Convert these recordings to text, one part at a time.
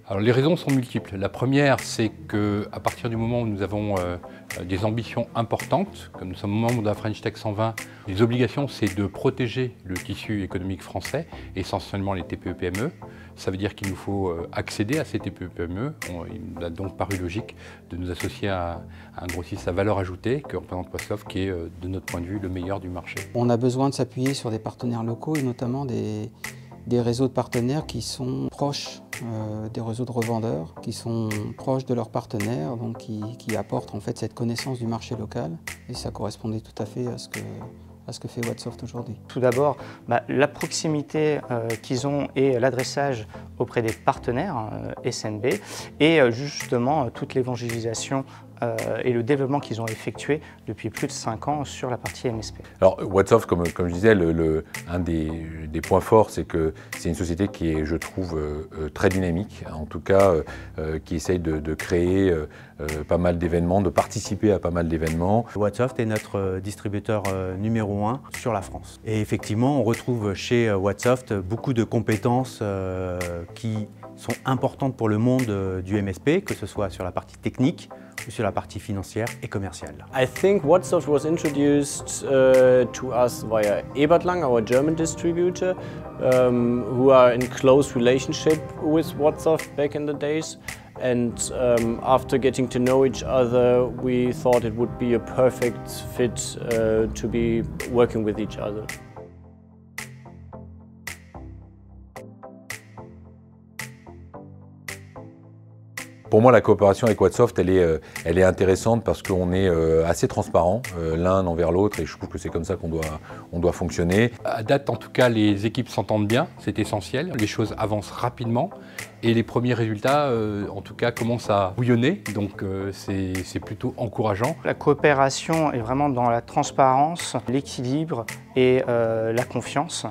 Alors, les raisons sont multiples. La première, c'est qu'à partir du moment où nous avons des ambitions importantes, comme nous sommes membres de la French Tech 120, les obligations, c'est de protéger le tissu économique français, essentiellement les TPE-PME. Ça veut dire qu'il nous faut accéder à ces TPE-PME. Il nous a donc paru logique de nous associer à un grossiste à valeur ajoutée que représente WhatsOft, qui est, de notre point de vue, le meilleur du marché. On a besoin de s'appuyer sur des partenaires locaux et notamment des réseaux de partenaires qui sont proches des réseaux de revendeurs, qui sont proches de leurs partenaires, donc qui apportent en fait cette connaissance du marché local. Et ça correspondait tout à fait à ce que fait WhatsOft aujourd'hui. Tout d'abord, la proximité qu'ils ont et l'adressage auprès des partenaires SNB et justement toute l'évangélisation et le développement qu'ils ont effectué depuis plus de 5 ans sur la partie MSP. Alors WhatsOft, comme je disais, un des points forts, c'est que c'est une société qui est, je trouve, très dynamique, en tout cas qui essaye de créer pas mal d'événements, de participer à pas mal d'événements. WhatsOft est notre distributeur numéro 1 sur la France. Et effectivement, on retrouve chez WhatsOft beaucoup de compétences qui sont importantes pour le monde du MSP, que ce soit sur la partie technique ou sur la partie financière et commerciale. I think WhatsOft was introduced to us via Ebertlang, our German distributor, who are in close relationship with WhatsOft back in the days. And after getting to know each other, we thought it would be a perfect fit to be working with each other. Pour moi, la coopération avec WhatsOft, elle est intéressante parce qu'on est assez transparent l'un envers l'autre et je trouve que c'est comme ça qu'on doit fonctionner. À date, en tout cas, les équipes s'entendent bien, c'est essentiel. Les choses avancent rapidement et les premiers résultats, en tout cas, commencent à bouillonner, donc c'est plutôt encourageant. La coopération est vraiment dans la transparence, l'équilibre et la confiance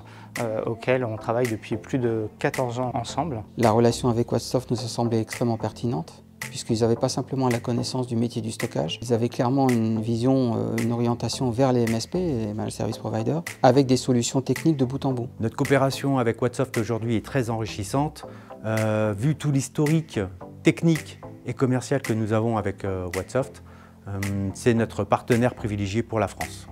auquel on travaille depuis plus de 14 ans ensemble. La relation avec WhatsOft nous a semblé extrêmement pertinente, puisqu'ils n'avaient pas simplement la connaissance du métier du stockage, ils avaient clairement une vision, une orientation vers les MSP, les Managed Service Providers, avec des solutions techniques de bout en bout. Notre coopération avec WhatsOft aujourd'hui est très enrichissante, vu tout l'historique technique et commercial que nous avons avec WhatsOft. C'est notre partenaire privilégié pour la France.